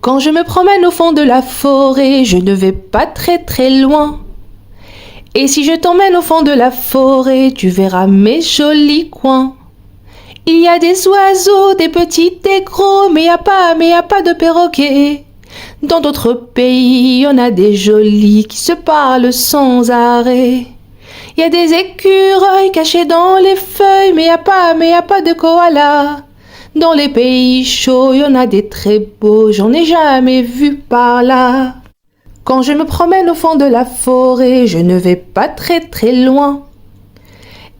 Quand je me promène au fond de la forêt, je ne vais pas très très loin. Et si je t'emmène au fond de la forêt, tu verras mes jolis coins. Il y a des oiseaux, des petits, des gros, mais y a pas de perroquets. Dans d'autres pays, on a des jolis qui se parlent sans arrêt. Il y a des écureuils cachés dans les feuilles, mais y a pas de koala. Dans les pays chauds, y en a des très beaux, j'en ai jamais vu par là. Quand je me promène au fond de la forêt, je ne vais pas très très loin.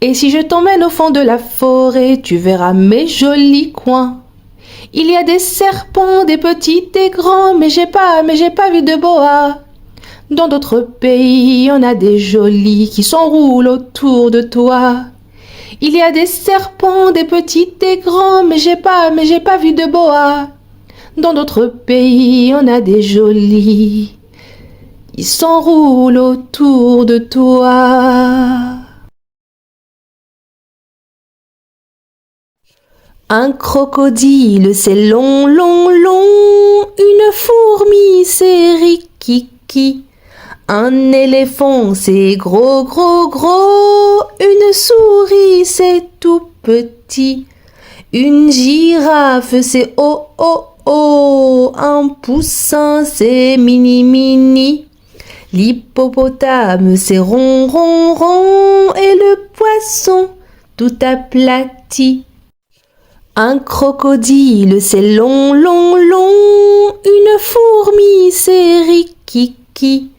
Et si je t'emmène au fond de la forêt, tu verras mes jolis coins. Il y a des serpents, des petits, des grands, mais j'ai pas vu de boa. Dans d'autres pays, on a des jolis qui s'enroulent autour de toi. Il y a des serpents, des petits, des grands, mais j'ai pas vu de boa. Dans d'autres pays, on a des jolis. Ils s'enroulent autour de toi. Un crocodile, c'est long, long, long. Une fourmi, c'est rikiki. Un éléphant, c'est gros, gros, gros. Une souris, c'est tout petit. Une girafe, c'est oh, oh, oh. Un poussin, c'est mini, mini. L'hippopotame, c'est rond, rond, rond. Et le poisson, tout aplati. Un crocodile, c'est long, long, long. Une fourmi, c'est rikiki.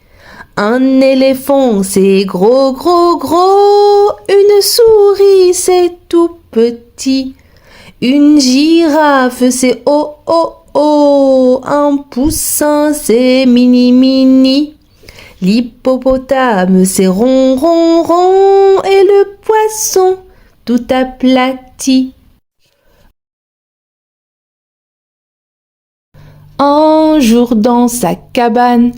Un éléphant, c'est gros, gros, gros. Une souris, c'est tout petit. Une girafe, c'est oh, oh, oh. Un poussin, c'est mini, mini. L'hippopotame, c'est rond, rond, rond. Et le poisson, tout aplati. Un jour dans sa cabane,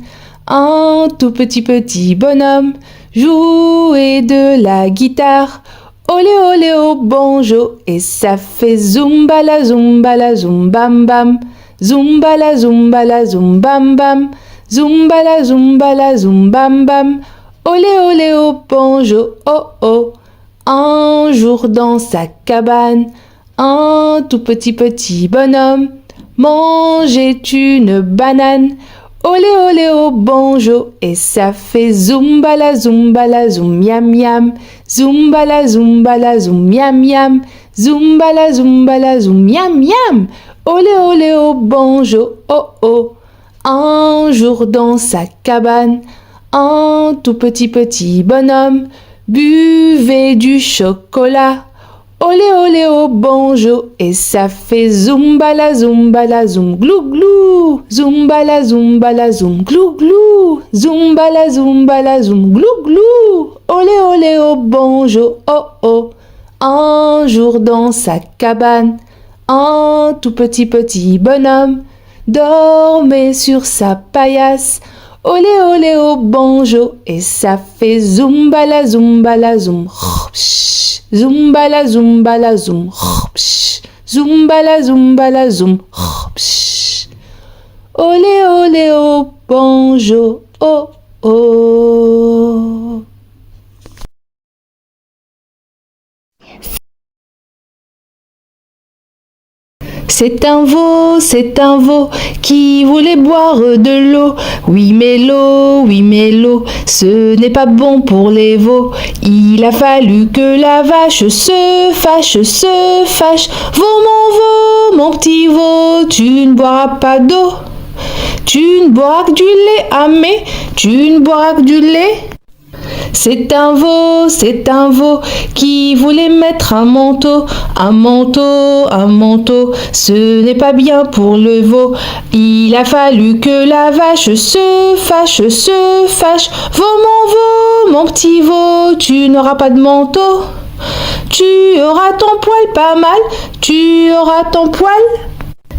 un tout petit bonhomme jouait de la guitare. Olé olé au banjo, et ça fait zumba la zoom bam bam. Zumba la zoom bam bam. Zumba la zoom bam bam. Olé olé au banjo, oh oh. Un jour dans sa cabane, un tout petit bonhomme mangeait une banane. Olé olé au banjo, et ça fait zumba la zoom miam miam. Zumba la zoom miam miam. Zumba la zoom miam miam. Olé olé au banjo, oh oh. Un jour dans sa cabane, un tout petit bonhomme buvait du chocolat. Olé olé au banjo, et ça fait zumba la zoom glou glou. Zumba la zoom glou glou. Zumba la zoom glou glou. Olé olé au banjo, oh oh. Un jour dans sa cabane, un tout petit bonhomme dormait sur sa paillasse. Olé olé au banjo, et ça fait zumba la zoom. Zumba la zoom, zumba la zoom, olé olé au banjo, oh oh. C'est un veau qui voulait boire de l'eau. Oui mais l'eau, ce n'est pas bon pour les veaux. Il a fallu que la vache se fâche. Veau, mon petit veau, tu ne boiras pas d'eau. Tu ne boiras que du lait, ah mais tu ne boiras que du lait. C'est un veau qui voulait mettre un manteau. Ce n'est pas bien pour le veau. Il a fallu que la vache se fâche. Veau, mon petit veau, tu n'auras pas de manteau. Tu auras ton poil pas mal, tu auras ton poil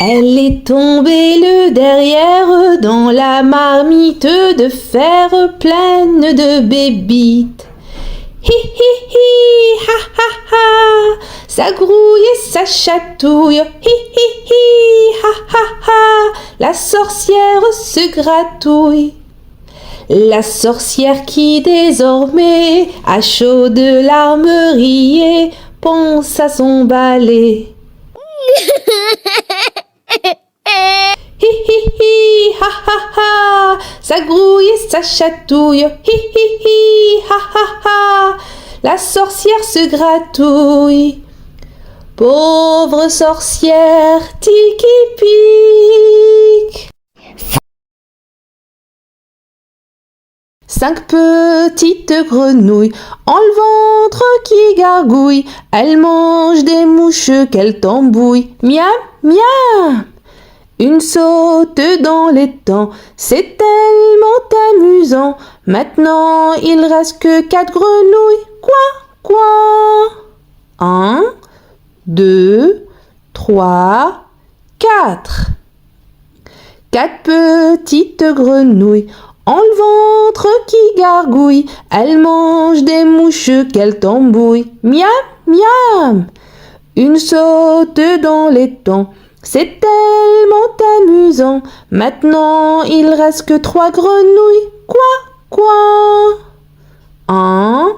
Elle est tombée le derrière dans la marmite de fer pleine de bébites. Hi hi hi, ha ha ha, ça grouille et ça chatouille. Hi hi hi, ha ha ha, la sorcière se gratouille. La sorcière qui désormais a chaud de larmes riait, pense à son balai. Hi hi hi, ha ha ha, ça grouille et ça chatouille. Hi hi hi, ha ha ha, la sorcière se gratouille. Pauvre sorcière, tiki-pique. 5 petites grenouilles ont le ventre qui gargouille. Elles mangent des mouches qu'elles tambouillent. Miam, miam. Une saute dans l'étang, c'est tellement amusant. Maintenant, il reste que 4 grenouilles. Quoi 1, 2, 3, 4. 4 petites grenouilles ont le ventre qui gargouille. Elles mangent des mouches qu'elles tambouillent. Miam, miam. Une saute dans l'étang, c'est tellement amusant. Maintenant, il reste que 3 grenouilles. Quoi 1,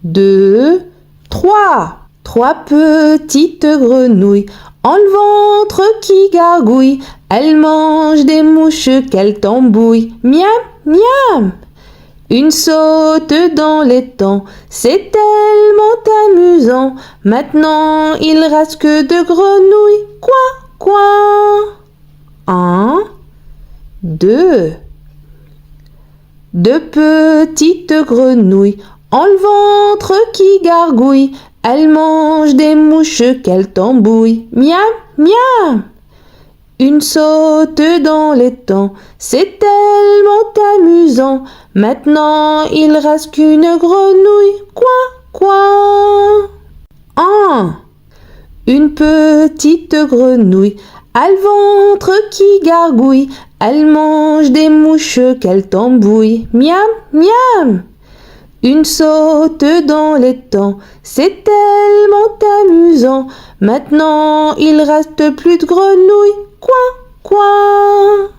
2, 3. 3 petites grenouilles ont le ventre qui gargouille. Elles mangent des mouches qu'elles tambouillent. Miam, miam. Une saute dans l'étang, c'est tellement amusant. Maintenant, il reste que 2 grenouilles. Quoi 1, 2. 2 petites grenouilles ont le ventre qui gargouille. Elles mangent des mouches qu'elles tambouillent. Miam, miam. Une saute dans l'étang, c'est tellement amusant. Maintenant, il reste qu'une grenouille. Quoi 1. Une petite grenouille a le ventre qui gargouille. Elle mange des mouches qu'elle tambouille. Miam, miam. Une saute dans l'étang, c'est tellement amusant. Maintenant, il reste plus de grenouilles. Quoi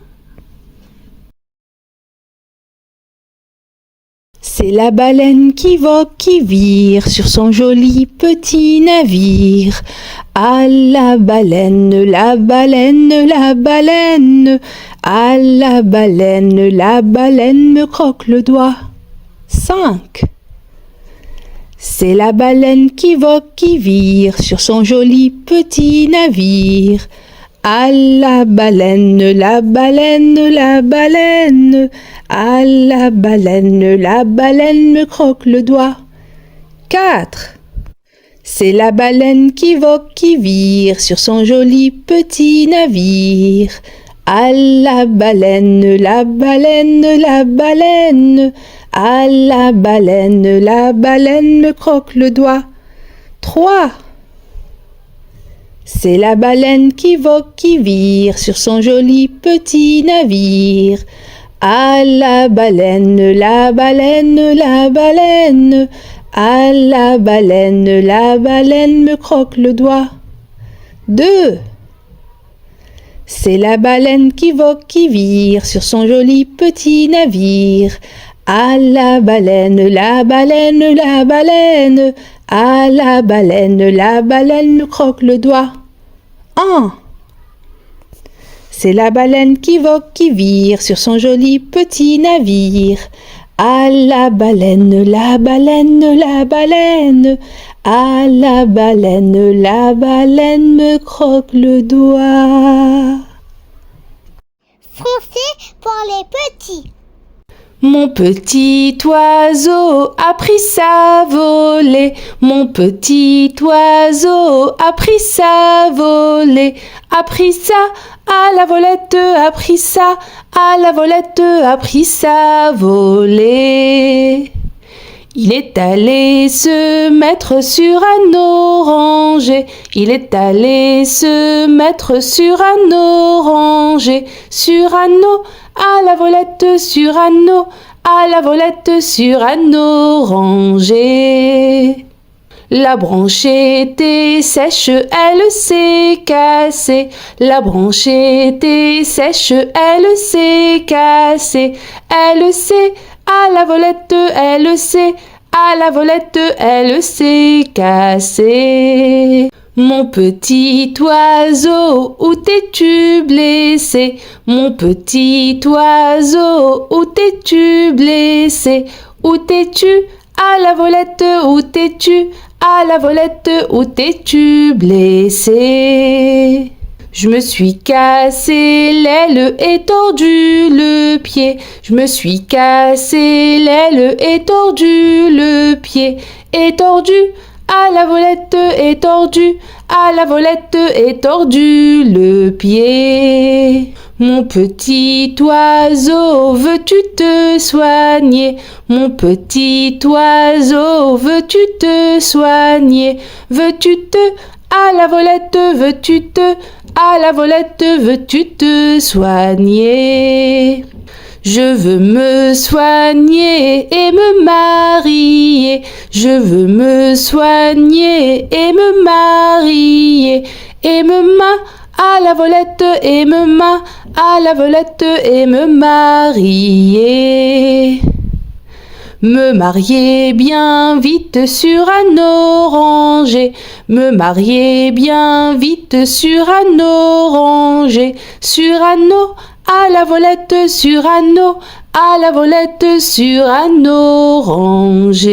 C'est la baleine qui vogue, qui vire sur son joli petit navire. Ah la baleine, la baleine, la baleine. Ah la baleine me croque le doigt. 5. C'est la baleine qui vogue, qui vire sur son joli petit navire. Ah la baleine, la baleine, la baleine. Ah la baleine me croque le doigt. 4. C'est la baleine qui vogue, qui vire sur son joli petit navire. Ah la baleine, la baleine, la baleine. Ah la baleine me croque le doigt. 3. C'est la baleine qui vogue, qui vire sur son joli petit navire. Ah la baleine, la baleine, la baleine. Ah la baleine me croque le doigt. 2. C'est la baleine qui vogue, qui vire sur son joli petit navire. Ah la baleine, la baleine, la baleine. Ah la baleine me croque le doigt. 1. C'est la baleine qui vogue, qui vire sur son joli petit navire. Ah la baleine, la baleine, la baleine. Ah la baleine me croque le doigt. Français pour les petits. Mon petit oiseau a pris sa volée. Mon petit oiseau a pris sa volée. A pris ça à la volette, a pris ça à la volette, a pris sa volée. Il est allé se mettre sur un oranger. Il est allé se mettre sur un oranger. Sur un à la volette, sur un à la volette, sur un oranger. La branche était sèche, elle s'est cassée. La branche était sèche, elle s'est cassée. Elle s'est à la volette, elle s'est à la volette, elle s'est cassée. Mon petit oiseau, où t'es-tu blessé? Mon petit oiseau, où t'es-tu blessé? Où t'es-tu? À la volette, où t'es-tu? À la volette, où t'es-tu blessé? Je me suis cassé l'aile et tordu le pied. Je me suis cassé l'aile et tordu le pied. Et tordu à la volette, et tordu à la volette, et tordu le pied. Mon petit oiseau, veux-tu te soigner? Mon petit oiseau, veux-tu te soigner? Veux-tu te à la volette, veux-tu te à la volette, veux-tu te soigner? Je veux me soigner et me marier. Je veux me soigner et me marier. Et me à la volette, et me à la volette, et me marier. Me marier bien vite sur un oranger. Me marier bien vite sur un oranger. Sur un à la volette, sur un à la volette, sur un oranger.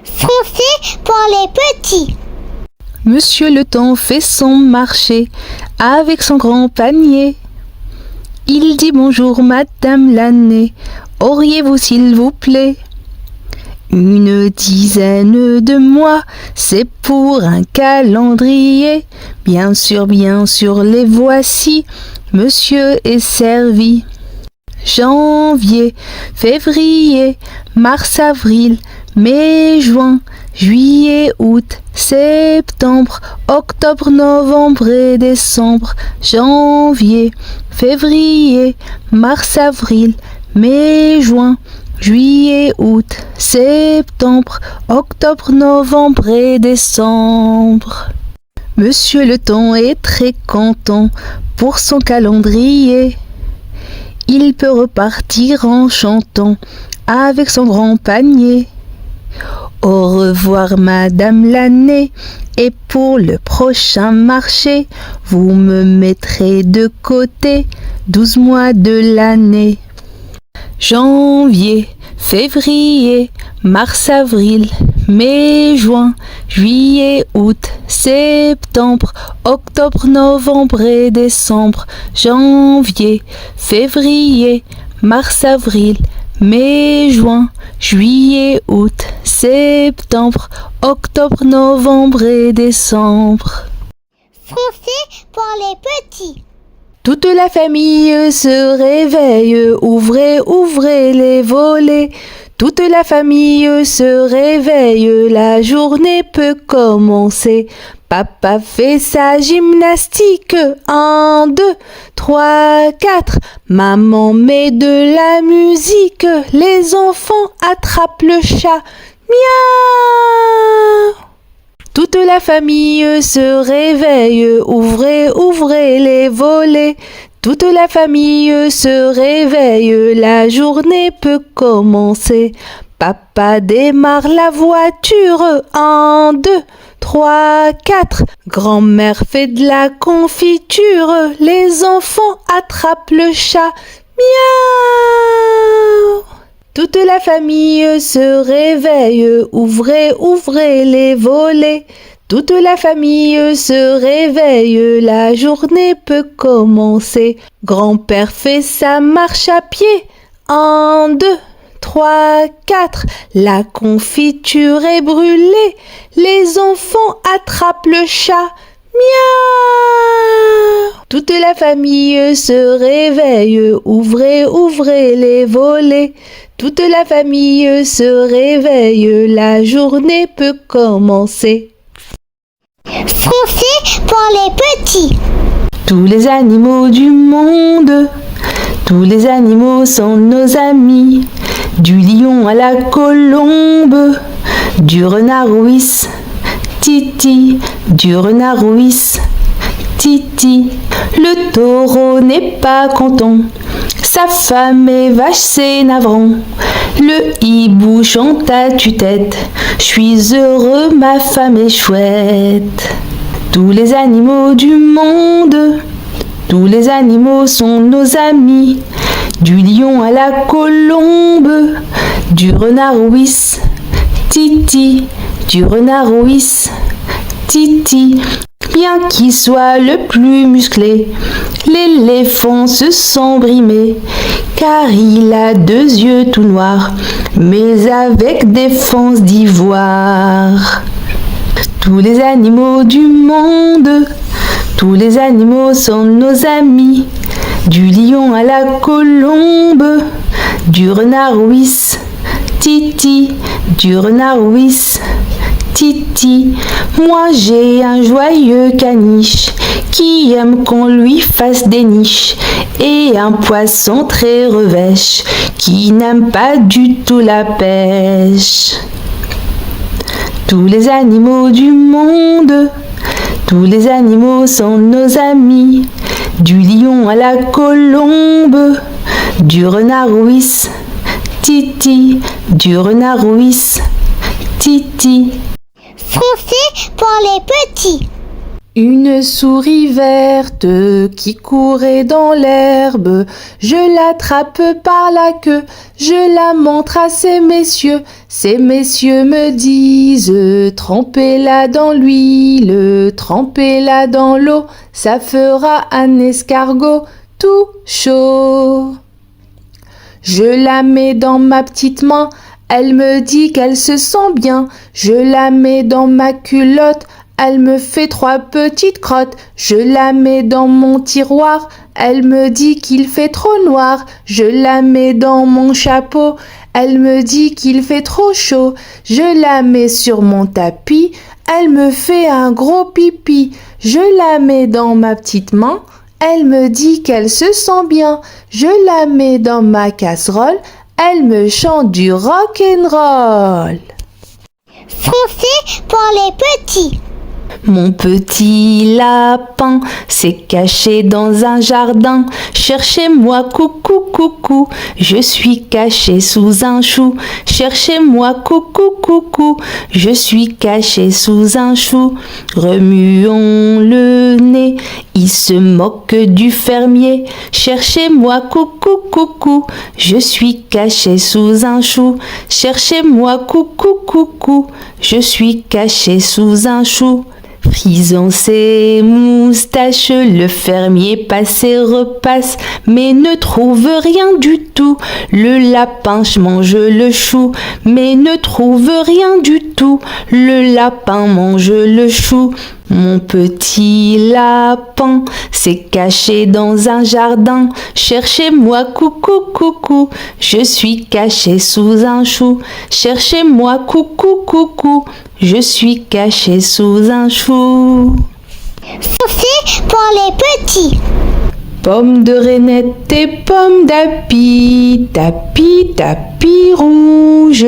Français pour les petits. Monsieur le Temps fait son marché avec son grand panier. Il dit bonjour madame l'année, auriez-vous s'il vous plaît une dizaine de mois, c'est pour un calendrier. Bien sûr, les voici, monsieur est servi. Janvier, février, mars, avril, mai, juin, juillet, août, septembre, octobre, novembre et décembre. Janvier, février, mars, avril, mai, juin, juillet, août, septembre, octobre, novembre et décembre. Monsieur le Temps est très content pour son calendrier. Il peut repartir en chantant avec son grand panier. Au revoir madame l'année, et pour le prochain marché, vous me mettrez de côté 12 mois de l'année. Janvier, février, mars, avril, mai, juin, juillet, août, septembre, octobre, novembre et décembre. Janvier, février, mars, avril, mai, juin, juillet, août, septembre, octobre, novembre et décembre. Français pour les petits. Toute la famille se réveille, ouvrez, ouvrez les volets. Toute la famille se réveille, la journée peut commencer. Papa fait sa gymnastique, 1, 2, 3, 4. Maman met de la musique, les enfants attrapent le chat. Miaou! Toute la famille se réveille, ouvrez, ouvrez les volets. Toute la famille se réveille, la journée peut commencer. Papa démarre la voiture, 1, 2, 3, 4. Grand-mère fait de la confiture, les enfants attrapent le chat. Miaou! Toute la famille se réveille, ouvrez, ouvrez les volets. Toute la famille se réveille, la journée peut commencer. Grand-père fait sa marche à pied, 1, 2, 3, 4. La confiture est brûlée, les enfants attrapent le chat. Miaou! Toute la famille se réveille, ouvrez, ouvrez les volets. Toute la famille se réveille, la journée peut commencer. Français pour les petits. Tous les animaux du monde, tous les animaux sont nos amis. Du lion à la colombe, du renard ouïs, Titi, du renard ouïs, Titi. Le taureau n'est pas content, sa femme est vache, c'est navrant. Le hibou chante à tue-tête, je suis heureux, ma femme est chouette. Tous les animaux du monde, tous les animaux sont nos amis. Du lion à la colombe, du renard ouïs, Titi, du renard ouïs, Titi. Bien qu'il soit le plus musclé, l'éléphant se sent brimé, car il a 2 yeux tout noirs, mais avec des fances d'ivoire. Tous les animaux du monde, tous les animaux sont nos amis. Du lion à la colombe, du renard ouïs, Titi, du renard ouïs, Titi. Moi j'ai un joyeux caniche qui aime qu'on lui fasse des niches, et un poisson très revêche qui n'aime pas du tout la pêche. Tous les animaux du monde, tous les animaux sont nos amis. Du lion à la colombe, du renard ouïs, Titi, du renard ouïs, Titi. Français pour les petits. Une souris verte qui courait dans l'herbe, je l'attrape par la queue, je la montre à ces messieurs me disent, trempez-la dans l'huile, trempez-la dans l'eau, ça fera un escargot tout chaud. Je la mets dans ma petite main, elle me dit qu'elle se sent bien, je la mets dans ma culotte, elle me fait 3 petites crottes, je la mets dans mon tiroir, elle me dit qu'il fait trop noir, je la mets dans mon chapeau, elle me dit qu'il fait trop chaud, je la mets sur mon tapis, elle me fait un gros pipi, je la mets dans ma petite main, elle me dit qu'elle se sent bien, je la mets dans ma casserole, elle me chante du rock'n'roll. Français pour les petits. Mon petit lapin s'est caché dans un jardin. Cherchez-moi, coucou, coucou, je suis caché sous un chou. Cherchez-moi, coucou, coucou, je suis caché sous un chou. Remuons le nez, il se moque du fermier. Cherchez-moi, coucou, coucou, je suis caché sous un chou. Cherchez-moi, coucou, coucou, je suis caché sous un chou. Frisant ses moustaches, le fermier passe et repasse, mais ne trouve rien du tout. Le lapin mange le chou, mais ne trouve rien du tout. Le lapin mange le chou. Mon petit lapin s'est caché dans un jardin. Cherchez-moi, coucou, coucou, je suis caché sous un chou. Cherchez-moi, coucou, coucou, je suis caché sous un chou. Français pour les petits. Pomme de reinette et pomme d'api, tapis, tapis rouge.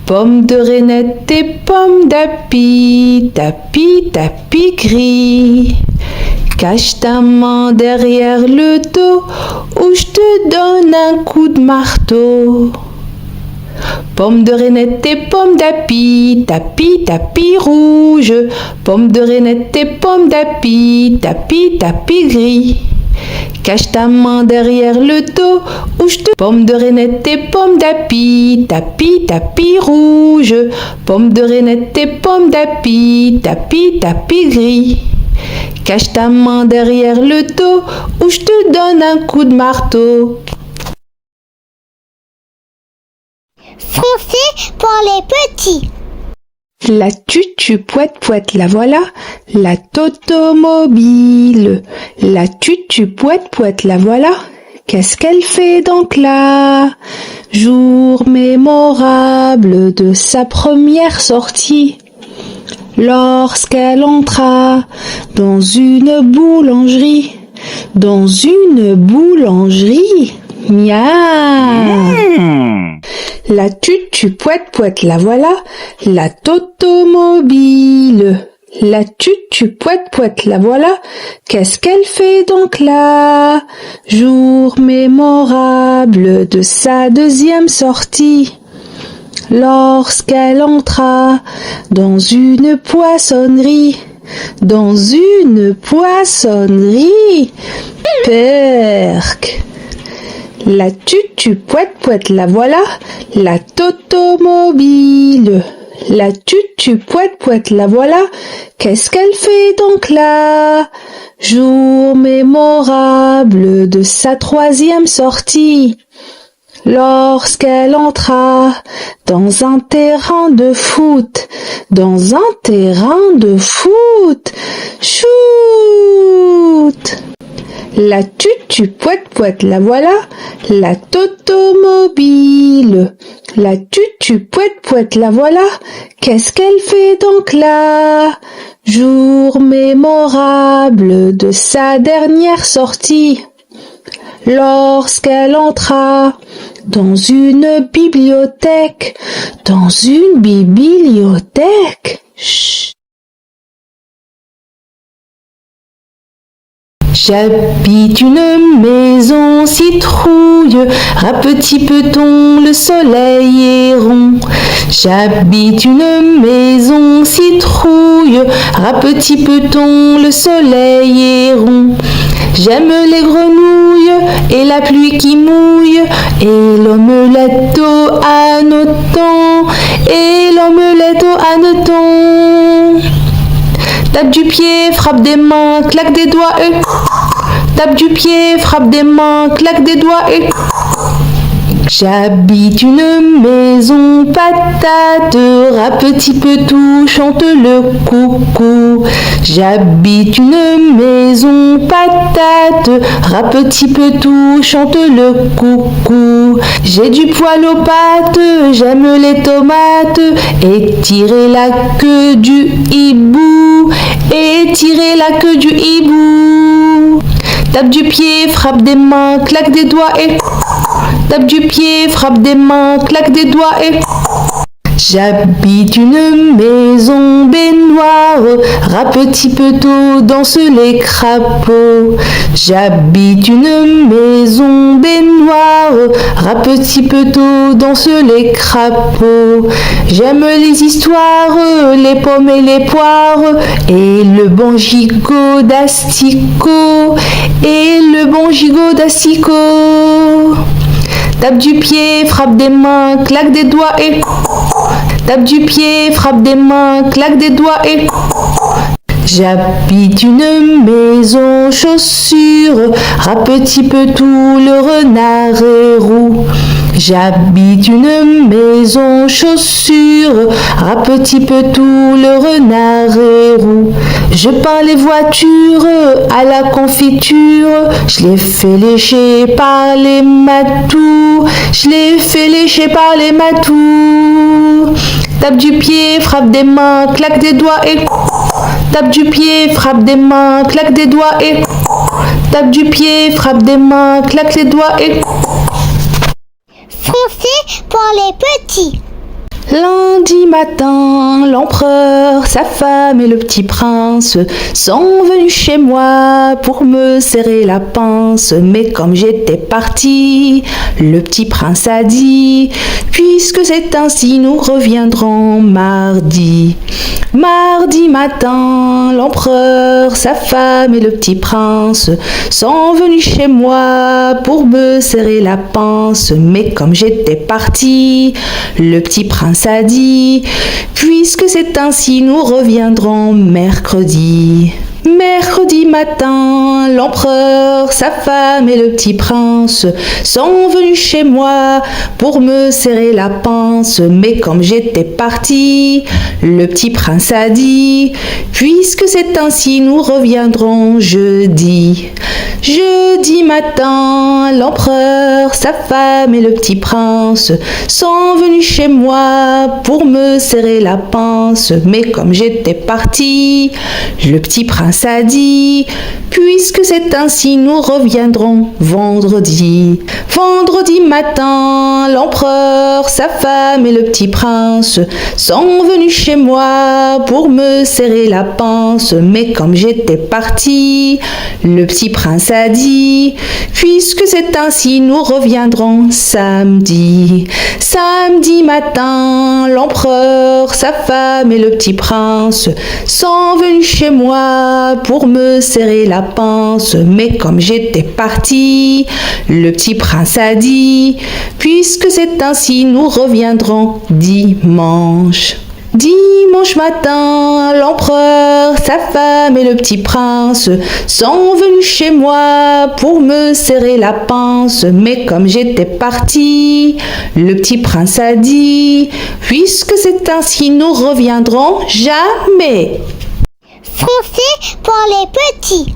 Pomme de reinette et pomme d'api, tapis, tapis gris. Cache ta main derrière le dos ou je te donne un coup de marteau. Pomme de reinette et pomme d'api, tapis, tapis rouge. Pomme de reinette et pomme d'api, tapis, tapis gris. Cache ta main derrière le dos ou je te... Pomme de reinette et pomme d'api, tapis, tapis rouge. Pomme de reinette et pomme d'api, tapis, tapis gris. Cache ta main derrière le dos ou je te donne un coup de marteau. Français pour les petits. La tutu poète poète, la voilà, la totomobile. La tutu poète poète, la voilà. Qu'est-ce qu'elle fait donc là? Jour mémorable de sa première sortie. Lorsqu'elle entra dans une boulangerie. Dans une boulangerie. Miam. La tutu poète poète, la voilà, la totomobile. La tutu poète poète, la voilà. Qu'est-ce qu'elle fait donc là? Jour mémorable de sa deuxième sortie. Lorsqu'elle entra dans une poissonnerie. Dans une poissonnerie. Perk. La tutu poète poète, la voilà, la totomobile. La tutu poète poète, la voilà. Qu'est-ce qu'elle fait donc là? Jour mémorable de sa troisième sortie. Lorsqu'elle entra dans un terrain de foot. Dans un terrain de foot. Shoot! La tutu poète poète, la voilà, la totomobile. La tutu poète poète, la voilà. Qu'est-ce qu'elle fait donc là? Jour mémorable de sa dernière sortie. Lorsqu'elle entra dans une bibliothèque. Dans une bibliothèque. Chut. J'habite une maison citrouille, petit peton, le soleil est rond. J'habite une maison citrouille, petit peton, le soleil est rond. J'aime les grenouilles et la pluie qui mouille, et l'omelette au hanneton, et l'omelette au hanneton. Tape du pied, frappe des mains, claque des doigts et... Tape du pied, frappe des mains, claque des doigts et... J'habite une maison patate, petit petou chante le coucou. J'habite une maison patate, petit petou chante le coucou. J'ai du poil aux pattes, j'aime les tomates, et tirer la queue du hibou, et tirer la queue du hibou. Tape du pied, frappe des mains, claque des doigts et... Tape du pied, frappe des mains, claque des doigts et... J'habite une maison baignoire, petit petot danse les crapauds. J'habite une maison baignoire, petit petot danse les crapauds. J'aime les histoires, les pommes et les poires, et le bon gigot d'asticot, et le bon gigot d'asticot. Tape du pied, frappe des mains, claque des doigts et... Tape du pied, frappe des mains, claque des doigts et... J'habite une maison chaussure, petit petou, le renard est roux. J'habite une maison chaussure, petit petou, le renard est roux. Je peins les voitures à la confiture, je les fais lécher par les matous, je les fais lécher par les matous. Tape du pied, frappe des mains, claque des doigts et... Tape du pied, frappe des mains, claque des doigts et... Tape du pied, frappe des mains, claque les doigts et... Français pour les petits. Lundi matin, l'empereur, sa femme et le petit prince sont venus chez moi pour me serrer la pince. Mais comme j'étais partie, le petit prince a dit: puisque c'est ainsi, nous reviendrons mardi. Mardi matin, l'empereur, sa femme et le petit prince sont venus chez moi pour me serrer la pince. Mais comme j'étais partie, le petit prince a dit: puisque c'est ainsi, nous reviendrons mercredi. Mercredi matin, l'empereur, sa femme et le petit prince sont venus chez moi pour me serrer la pince. Mais comme j'étais parti, le petit prince a dit: puisque c'est ainsi, nous reviendrons jeudi. Jeudi matin, l'empereur, sa femme et le petit prince sont venus chez moi pour me serrer la pince. Mais comme j'étais parti, le petit prince a dit: puisque c'est ainsi, nous reviendrons vendredi. Vendredi matin, l'empereur, sa femme et le petit prince sont venus chez moi pour me serrer la pince. Mais comme j'étais parti, le petit prince a dit: puisque c'est ainsi, nous reviendrons samedi. Samedi matin, l'empereur, sa femme et le petit prince sont venus chez moi pour me serrer la pince. Mais comme j'étais parti, le petit prince a dit: puisque c'est ainsi, nous reviendrons dimanche. Dimanche matin, l'empereur, sa femme et le petit prince sont venus chez moi pour me serrer la pince. Mais comme j'étais parti, le petit prince a dit: puisque c'est ainsi, nous reviendrons jamais. Français pour les petits.